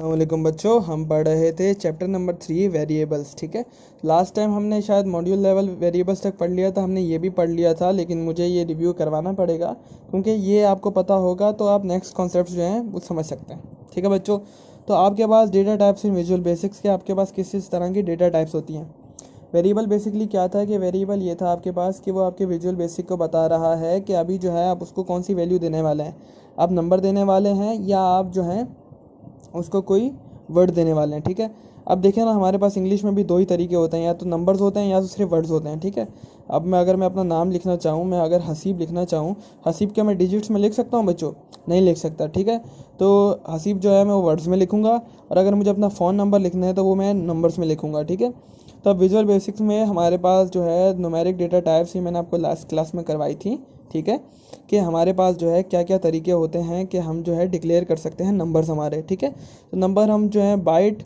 अस्सलामुअलैकुम बच्चों, हम पढ़ रहे थे चैप्टर नंबर 3 वेरिएबल्स। ठीक है, लास्ट टाइम हमने शायद मॉड्यूल लेवल वेरिएबल्स तक पढ़ लिया था, हमने ये भी पढ़ लिया था, लेकिन मुझे ये रिव्यू करवाना पड़ेगा क्योंकि ये आपको पता होगा तो आप नेक्स्ट कॉन्सेप्ट्स जो हैं वो समझ सकते हैं। ठीक है बच्चों, तो आपके पास data types in Visual Basics के आपके पास किस तरह की डेटा टाइप्स होती हैं। वेरिएबल बेसिकली क्या था कि वेरिएबल ये था आपके पास कि वो आपके विजुअल बेसिक को बता रहा है कि अभी जो है आप उसको कौन सी वैल्यू देने वाले हैं, आप नंबर देने वाले हैं या आप जो हैं उसको कोई वर्ड देने वाले हैं। ठीक है, अब देखें ना, हमारे पास इंग्लिश में भी दो ही तरीके होते हैं, या तो नंबर्स होते हैं या तो सिर्फ वर्ड्स होते हैं। ठीक है, अब मैं अपना नाम लिखना चाहूँ, मैं अगर हसीब लिखना चाहूँ, हसीब क्या मैं डिजिट्स में लिख सकता हूँ बच्चों? नहीं लिख सकता। ठीक है, तो हसीब जो है मैं वो वर्ड्स में लिखूंगा, और अगर मुझे अपना फ़ोन नंबर लिखना है तो वो मैं नंबर्स में लिखूंगा। ठीक है, तो अब विजुअल बेसिक्स में हमारे पास जो है न्यूमेरिक डेटा टाइप्स ही मैंने आपको लास्ट क्लास में करवाई थी। ठीक है, कि हमारे पास जो है क्या क्या तरीके होते हैं कि हम जो है डिक्लेयर कर सकते हैं नंबर्स हमारे। ठीक है, तो नंबर हम जो है byte,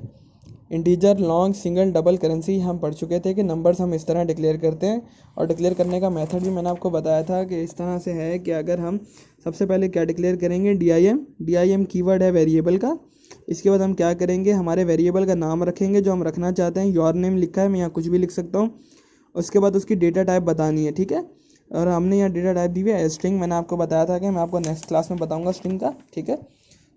integer, long, single, double, currency हम पढ़ चुके थे कि नंबर्स हम इस तरह डिक्लेयर करते हैं। और डिक्लेयर करने का मेथड भी मैंने आपको बताया था कि इस तरह से है कि अगर हम सबसे पहले क्या डिक्लेयर करेंगे, डी आई एम कीवर्ड है वेरिएबल का। इसके बाद हम क्या करेंगे, हमारे वेरिएबल का नाम रखेंगे जो हम रखना चाहते हैं, योर नेम लिखा है, मैं यहाँ कुछ भी लिख सकता हूँ। उसके बाद उसकी डेटा टाइप बतानी है। ठीक है, और हमने यहाँ डेटा टाइप दी हुई है स्ट्रिंग, मैंने आपको बताया था कि मैं आपको नेक्स्ट क्लास में बताऊँगा स्ट्रिंग का। ठीक है,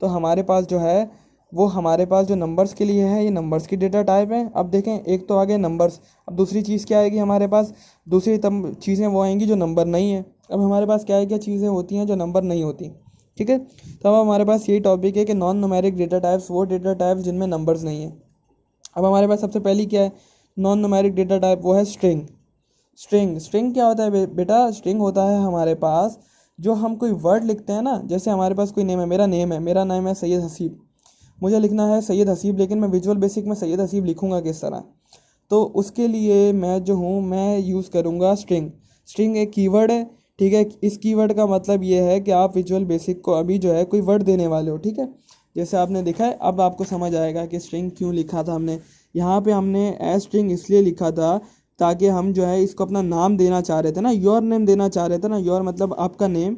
तो हमारे पास जो है वो हमारे पास जो नंबर्स के लिए है, ये नंबर्स की डेटा टाइप है। अब देखें, एक तो आ गए नंबर्स, अब दूसरी चीज़ क्या आएगी हमारे पास, दूसरी तब चीज़ें वो आएंगी जो नंबर नहीं है। अब हमारे पास क्या है, क्या चीज़ें होती हैं जो नंबर नहीं होती। ठीक है, तो अब हमारे पास यही टॉपिक है कि नॉन न्यूमेरिक डेटा टाइप्स, वो डेटा टाइप्स जिनमें नंबर्स नहीं है। अब हमारे पास सबसे पहली क्या है नॉन न्यूमेरिक डेटा टाइप, वो है स्ट्रिंग। स्ट्रिंग क्या होता है बेटा? स्ट्रिंग होता है हमारे पास जो हम कोई वर्ड लिखते हैं ना, जैसे हमारे पास कोई नेम है, मेरा नाम है सैयद हसीब, मुझे लिखना है सैयद हसीब, लेकिन मैं विजुअल बेसिक में सैयद हसीब लिखूंगा किस तरह? तो उसके लिए मैं जो हूँ मैं यूज़ करूँगा स्ट्रिंग। स्ट्रिंग एक कीवर्ड है। ठीक है, इस कीवर्ड का मतलब ये है कि आप विजुअल बेसिक को अभी जो है कोई वर्ड देने वाले हो। ठीक है, जैसे आपने देखा है, अब आपको समझ आएगा कि स्ट्रिंग क्यों लिखा था हमने। यहाँ पे हमने एज स्ट्रिंग इसलिए लिखा था ताकि हम जो है इसको अपना नाम देना चाह रहे थे ना, योर नेम देना चाह रहे थे ना, योर मतलब आपका नेम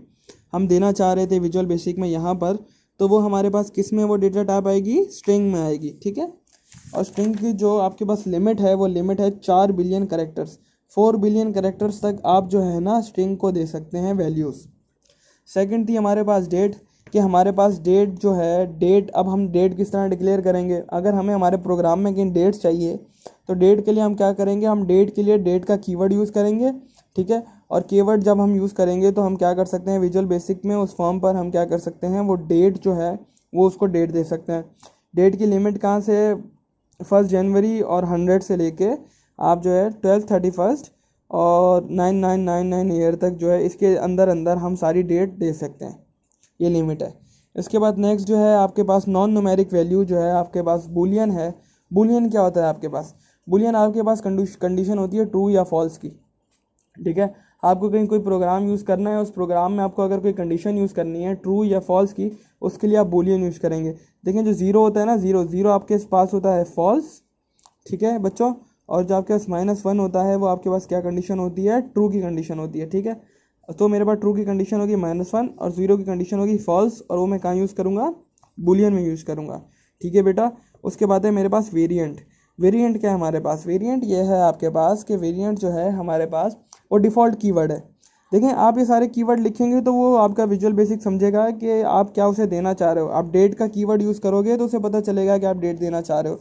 हम देना चाह रहे थे विजुअल बेसिक में यहाँ पर। तो वो हमारे पास किस में वो डेटा टाइप आएगी, स्ट्रिंग में आएगी। ठीक है, और स्ट्रिंग की जो आपके पास लिमिट है वो लिमिट है 4 बिलियन करेक्टर्स। 4 बिलियन करेक्टर्स तक आप जो है ना स्ट्रिंग को दे सकते हैं वैल्यूज़। सेकंड थी हमारे पास डेट, कि हमारे पास डेट जो है, डेट, अब हम डेट किस तरह डिक्लेयर करेंगे, अगर हमें हमारे प्रोग्राम में कहीं डेट चाहिए तो डेट के लिए हम क्या करेंगे, हम डेट के लिए डेट का कीवर्ड यूज़ करेंगे। ठीक है, और कीवर्ड जब हम यूज़ करेंगे तो हम क्या कर सकते हैं, विजुअल बेसिक में उस फॉर्म पर हम क्या कर सकते हैं, वो डेट जो है वो उसको डेट दे सकते हैं। डेट की लिमिट कहाँ से, 1 जनवरी और 100 से लेके आप जो है 12/31 और 9999 ईयर तक जो है इसके अंदर अंदर हम सारी डेट दे सकते हैं, ये लिमिट है। इसके बाद नेक्स्ट जो है आपके पास नॉन न्यूमेरिक वैल्यू जो है आपके पास बूलियन है। बूलियन क्या होता है आपके पास, बूलियन आपके पास कंडीशन होती है ट्रू या फॉल्स की। ठीक है, आपको कहीं कोई प्रोग्राम यूज़ करना है, उस प्रोग्राम में आपको अगर कोई कंडीशन यूज़ करनी है ट्रू या फॉल्स की, उसके लिए आप बूलियन यूज़ करेंगे। देखें, जो ज़ीरो होता है ना, ज़ीरो ज़ीरो आपके पास होता है फॉल्स। ठीक है बच्चों, और जो आपके पास -1 होता है वो आपके पास क्या कंडीशन होती है, ट्रू की कंडीशन होती है। ठीक है, तो मेरे पास ट्रू की कंडीशन होगी -1 और ज़ीरो की कंडीशन होगी फॉल्स, और वो मैं कहाँ यूज़ करूँगा, बूलियन में यूज़ करूँगा। ठीक है बेटा, उसके बाद है मेरे पास वेरिएंट। वेरिएंट क्या है हमारे पास, वेरिएंट ये है आपके पास कि वेरिएंट जो है हमारे पास वो डिफ़ॉल्ट कीवर्ड है। देखें, आप ये सारे कीवर्ड लिखेंगे तो वो आपका विजुअल बेसिक समझेगा कि आप क्या उसे देना चाह रहे हो। आप डेट का कीवर्ड यूज़ करोगे तो उसे पता चलेगा कि आप डेट देना चाह रहे हो।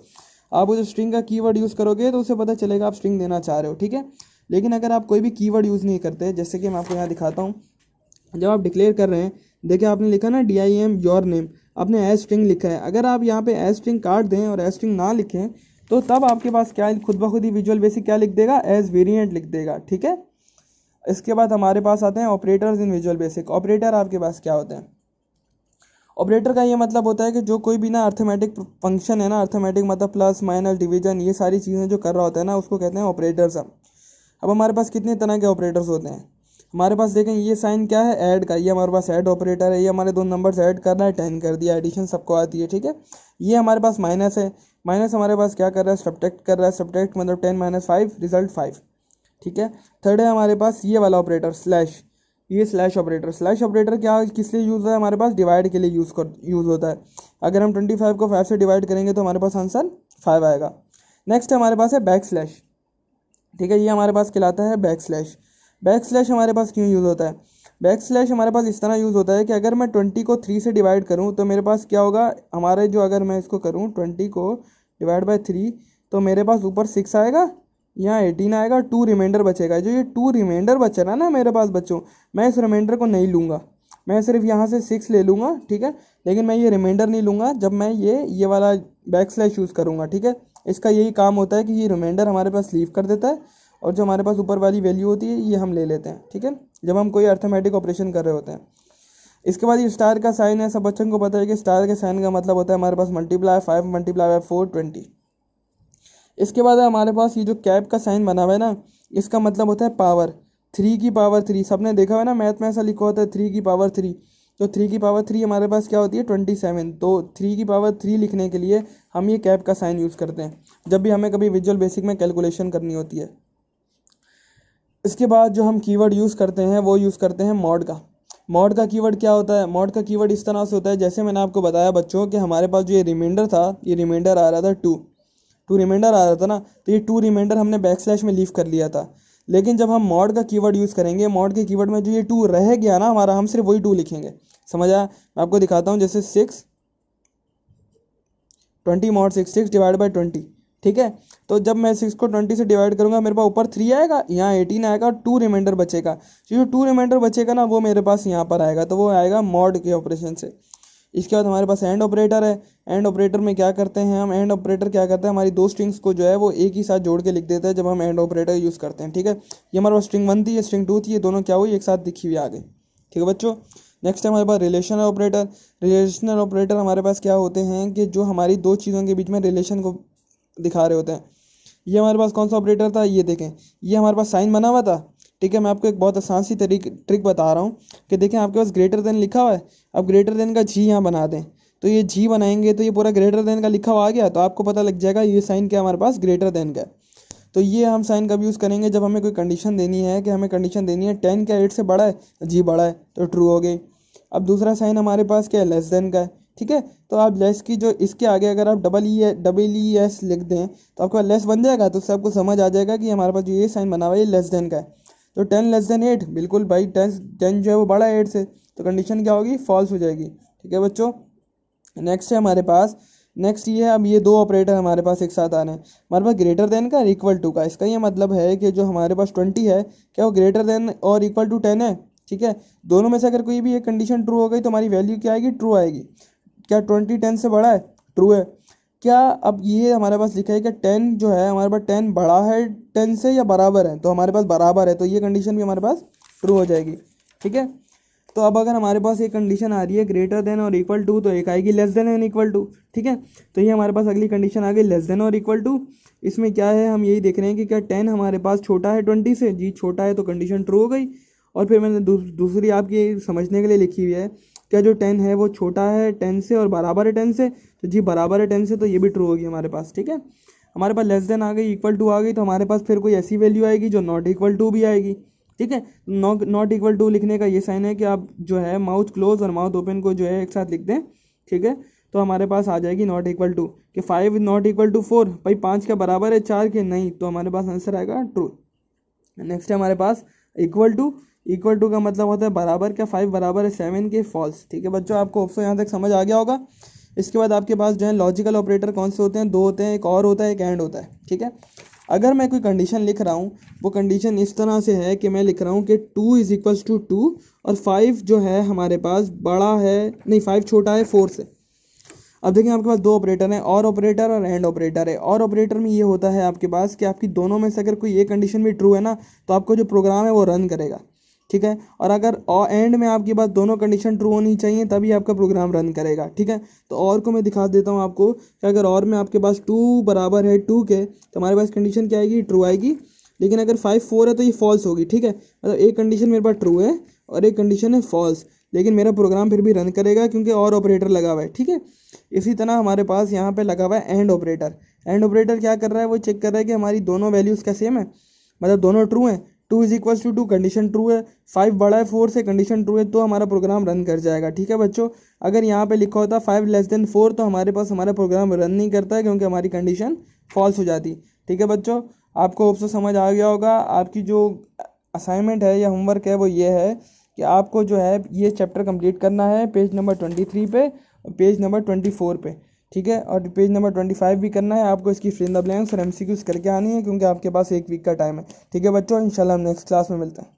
आप उसे स्ट्रिंग का कीवर्ड यूज़ करोगे तो उसे पता चलेगा आप स्ट्रिंग देना चाह रहे हो। ठीक है, लेकिन अगर आप कोई भी कीवर्ड यूज़ नहीं करते, जैसे कि मैं आपको यहाँ दिखाता हूँ, जब आप डिक्लेयर कर रहे हैं, देखिए आपने लिखा ना DIM योर नेम, आपने एज स्ट्रिंग लिखा है। अगर आप यहाँ पे एज स्ट्रिंग काट दें और एज स्ट्रिंग ना लिखें तो तब आपके पास क्या खुद ब खुद ही विजुअल बेसिक क्या लिख देगा, एज वेरिएंट लिख देगा। ठीक है, इसके बाद हमारे पास आते हैं operators in visual basic. Operator आपके पास क्या होते हैं, ऑपरेटर का ये मतलब होता है कि जो कोई भी ना अर्थमेटिक फंक्शन है ना, अर्थमेटिक मतलब प्लस माइनस डिवीजन, ये सारी चीज़ें जो कर रहा होता है ना, उसको कहते हैं ऑपरेटर्स। अब हमारे पास कितने तरह के ऑपरेटर्स होते हैं, हमारे पास देखें ये साइन क्या है, ऐड का, ये हमारे पास ऐड ऑपरेटर है, ये हमारे दो नंबर्स ऐड कर रहा है, 10 कर दिया, एडिशन सबको आती है। ठीक है, ये हमारे पास माइनस है, माइनस हमारे पास क्या कर रहा है, सब्ट्रैक्ट कर रहा है, सब्ट्रैक्ट मतलब 10 - 5 रिजल्ट 5। ठीक है, थर्ड है हमारे पास ये वाला ऑपरेटर स्लैश, ये स्लैश ऑपरेटर। स्लैश ऑपरेटर क्या किस लिए यूज़ होता है, हमारे पास डिवाइड के लिए यूज़ होता है। अगर हम 25 को 5 से डिवाइड करेंगे तो हमारे पास आंसर 5 आएगा। नेक्स्ट हमारे पास है बैक स्लैश, ठीक है, ये हमारे पास कहलाता है बैक स्लैश। बैक स्लैश हमारे पास क्यों यूज़ होता है? बैक स्लैश हमारे पास इस तरह यूज़ होता है कि अगर मैं 20 को 3 से डिवाइड करूँ तो मेरे पास क्या होगा, हमारे जो, अगर मैं इसको करूँ 20 को डिवाइड बाय 3 तो मेरे पास ऊपर 6 आएगा, यहाँ 18 आएगा, 2 रिमाइंडर बचेगा। जो ये 2 रिमाइंडर बचेगा ना मेरे पास बच्चों, मैं इस रिमाइंडर को नहीं लूँगा, मैं सिर्फ यहाँ से 6 ले लूँगा, ठीक है, लेकिन मैं ये रिमाइंडर नहीं लूँगा जब मैं ये वाला बैक स्लैश यूज़ करूँगा, ठीक है। इसका यही काम होता है कि ये रिमाइंडर हमारे पास लीव कर देता है और जो हमारे पास ऊपर वाली वैल्यू होती है ये हम ले लेते हैं, ठीक है, जब हम कोई अर्थमेटिक ऑपरेशन कर रहे होते हैं। इसके बाद ये स्टार का साइन है, सब बच्चों को पता है कि स्टार के साइन का मतलब होता है हमारे पास मल्टीप्लाई 5 मल्टीप्लाई बाय 4 20। इसके बाद हमारे पास ये जो कैप का साइन बना हुआ है ना, इसका मतलब होता है पावर, 3 की पावर 3। सबने देखा हुआ है ना मैथ में ऐसा लिखा होता है 3 की पावर 3, तो 3 की पावर 3 हमारे पास क्या होती है 27। तो 3 की पावर 3 लिखने के लिए हम ये कैप का साइन यूज़ करते हैं जब भी हमें कभी विजुअल बेसिक में कैलकुलेशन करनी होती है। इसके बाद जो हम कीवर्ड यूज़ करते हैं वो यूज़ करते हैं मॉड का। मॉड का कीवर्ड क्या होता है? मॉड का कीवर्ड इस तरह से होता है, जैसे मैंने आपको बताया बच्चों कि हमारे पास जो ये रिमाइंडर था, ये रिमाइंडर आ रहा था 2 रिमाइंडर आ रहा था ना, तो ये 2 रिमाइंडर हमने बैक स्लैश में लीव कर लिया था। लेकिन जब हम मॉड का कीवर्ड यूज़ करेंगे, मॉड के कीवर्ड में जो ये 2 रह गया ना हमारा, हम सिर्फ वही 2 लिखेंगे। समझ आया? मैं आपको दिखाता हूँ, जैसे 6 20 मॉड 6 डिवाइड बाई 20, ठीक है। तो जब मैं 6 को 20 से डिवाइड करूंगा मेरे पास ऊपर 3 आएगा, यहाँ 18 आएगा, 2 रिमाइंडर बचेगा। जो 2 रिमाइंडर बचेगा ना वो मेरे पास यहाँ पर आएगा, तो वो आएगा मॉड के ऑपरेशन से। इसके बाद हमारे पास एंड ऑपरेटर है। एंड ऑपरेटर में क्या करते हैं हम? एंड ऑपरेटर क्या करता है, हमारी दो स्ट्रिंग्स को जो है वो एक ही साथ जोड़ के लिख देता है जब हम एंड ऑपरेटर यूज़ करते हैं, ठीक है। ये हमारे पास स्ट्रिंग 1 थी, ये स्ट्रिंग 2 थी, ये दोनों क्या हुई एक साथ दिखी हुई आगे, ठीक है बच्चों। नेक्स्ट है हमारे पास रिलेशनल ऑपरेटर। रिलेशनल ऑपरेटर हमारे पास क्या होते हैं कि जो हमारी दो चीज़ों के बीच में रिलेशन को दिखा रहे होते हैं। ये हमारे पास कौन सा ऑपरेटर था, ये देखें, ये हमारे पास साइन बना हुआ था, ठीक है। मैं आपको एक बहुत आसान सी ट्रिक बता रहा हूँ कि देखें आपके पास ग्रेटर देन लिखा हुआ है, अब ग्रेटर देन का जी यहाँ बना दें, तो ये जी बनाएंगे तो ये पूरा ग्रेटर देन का लिखा हुआ आ गया, तो आपको पता लग जाएगा ये साइन क्या हमारे पास ग्रेटर देन का है। तो ये हम साइन कब यूज़ करेंगे? जब हमें कोई कंडीशन देनी है कि हमें कंडीशन देनी है 10 क्या 8 से बड़ा है, जी बड़ा है, तो ट्रू हो गई। अब दूसरा साइन हमारे पास क्या है, लेस देन का है, ठीक है। तो आप लेस की जो इसके आगे अगर आप डबल ई एस लिख दें तो आपका लेस बन जाएगा, तो उससे आपको समझ आ जाएगा कि हमारे पास जो ये साइन बना हुआ है ये लेस देन का है। तो 10 लेस देन 8, बिल्कुल भाई 10 जो है वो बड़ा है 8 से, तो कंडीशन क्या होगी, फॉल्स हो जाएगी, ठीक है बच्चों। नेक्स्ट है हमारे पास, नेक्स्ट ये है, अब ये दो ऑपरेटर हमारे पास एक साथ आ रहे हैं। हमारे पास ग्रेटर देन का इक्वल टू का, इसका ये मतलब है कि जो हमारे पास 20 है क्या वो ग्रेटर देन और इक्वल टू 10 है, ठीक है। दोनों में से अगर कोई भी एक कंडीशन ट्रू हो गई तो हमारी वैल्यू क्या आएगी, ट्रू आएगी। क्या 20 10 से बड़ा है, ट्रू है। क्या अब ये हमारे पास लिखा है कि 10 जो है हमारे पास 10 बड़ा है 10 से या बराबर है, तो हमारे पास बराबर है, तो ये कंडीशन भी हमारे पास ट्रू हो जाएगी, ठीक है। तो अब अगर हमारे पास एक कंडीशन आ रही है ग्रेटर देन और इक्वल टू, तो एक आएगी less than and equal to, ठीक है। तो ये हमारे पास अगली कंडीशन आ गई लेस देन और इक्वल टू। इसमें क्या है, हम यही देख रहे हैं कि क्या 10 हमारे पास छोटा है 20 से, जी छोटा है, तो कंडीशन ट्रू हो गई। और फिर मैंने दूसरी आपकी समझने के लिए लिखी हुई है, क्या जो 10 है वो छोटा है 10 से और बराबर है 10 से, तो जी बराबर है 10 से, तो ये भी ट्रू होगी हमारे पास, ठीक है। हमारे पास लेस देन आ गई, इक्वल टू आ गई, तो हमारे पास फिर कोई ऐसी वैल्यू आएगी जो नॉट इक्वल टू भी आएगी, ठीक है। नॉट इक्वल टू लिखने का ये साइन है कि आप जो है माउथ क्लोज और माउथ ओपन को जो है एक साथ लिख दें, ठीक है। तो हमारे पास आ जाएगी नॉट इक्वल टू कि 5 नॉट इक्वल टू 4, भाई 5 क्या बराबर है 4 के, नहीं, तो हमारे पास आंसर आएगा ट्रू। नेक्स्ट है हमारे पास इक्वल टू। इक्वल टू का मतलब होता है बराबर, क्या 5 बराबर है 7 के, फॉल्स, ठीक है बच्चों। आपको ऑप्शन यहाँ तक समझ आ गया होगा। इसके बाद आपके पास जो है लॉजिकल ऑपरेटर कौन से होते हैं, दो होते हैं, एक और होता है, एक एंड होता है, ठीक है। अगर मैं कोई कंडीशन लिख रहा हूँ, वो कंडीशन इस तरह से है कि मैं लिख रहा हूँ कि 2 इज इक्वल्स टू 2 और 5 जो है हमारे पास बड़ा है, नहीं 5 छोटा है 4 से। अब देखिए आपके पास दो ऑपरेटर हैं, और ऑपरेटर और एंड ऑपरेटर है। और ऑपरेटर में ये होता है आपके पास कि आपकी दोनों में से अगर कोई एक कंडीशन भी ट्रू है ना, तो आपको जो प्रोग्राम है वो रन करेगा, ठीक है। और अगर एंड में आपके पास दोनों कंडीशन ट्रू होनी चाहिए तभी आपका प्रोग्राम रन करेगा, ठीक है। तो और को मैं दिखा देता हूँ आपको कि अगर और में आपके पास 2 बराबर है 2 के, तो हमारे पास कंडीशन क्या आएगी, ट्रू आएगी। लेकिन अगर 5 4 है तो ये फॉल्स होगी, ठीक है। मतलब एक कंडीशन मेरे पास ट्रू है और एक कंडीशन है फॉल्स, लेकिन मेरा प्रोग्राम फिर भी रन करेगा क्योंकि और ऑपरेटर लगा हुआ है, ठीक है। इसी तरह हमारे पास यहाँ पे लगा हुआ है एंड ऑपरेटर। एंड ऑपरेटर क्या कर रहा है, वो चेक कर रहा है कि हमारी दोनों वैल्यूज़ क्या सेम है, मतलब दोनों ट्रू हैं, 2 is equal to 2 condition true है, 5 बड़ा है 4 से कंडीशन ट्रू है तो हमारा प्रोग्राम रन कर जाएगा। ठीक है बच्चों, अगर यहाँ पे लिखा होता 5 लेस देन 4 तो हमारे पास हमारा प्रोग्राम रन नहीं करता है क्योंकि हमारी कंडीशन फॉल्स हो जाती। ठीक है बच्चों, आपको होप से समझ आ गया होगा। आपकी जो असाइनमेंट है या होमवर्क है वो ये है कि आपको जो है ये चैप्टर कंप्लीट करना है पेज नंबर 23 पे, पेज नंबर 24 पे। ठीक है, और पेज नंबर 25 भी करना है आपको। इसकी फिल इन द ब्लैंक्स और एमसीक्यूज करके आनी है क्योंकि आपके पास एक वीक का टाइम है। ठीक है बच्चों, इंशाल्लाह हम नेक्स्ट क्लास में मिलते हैं।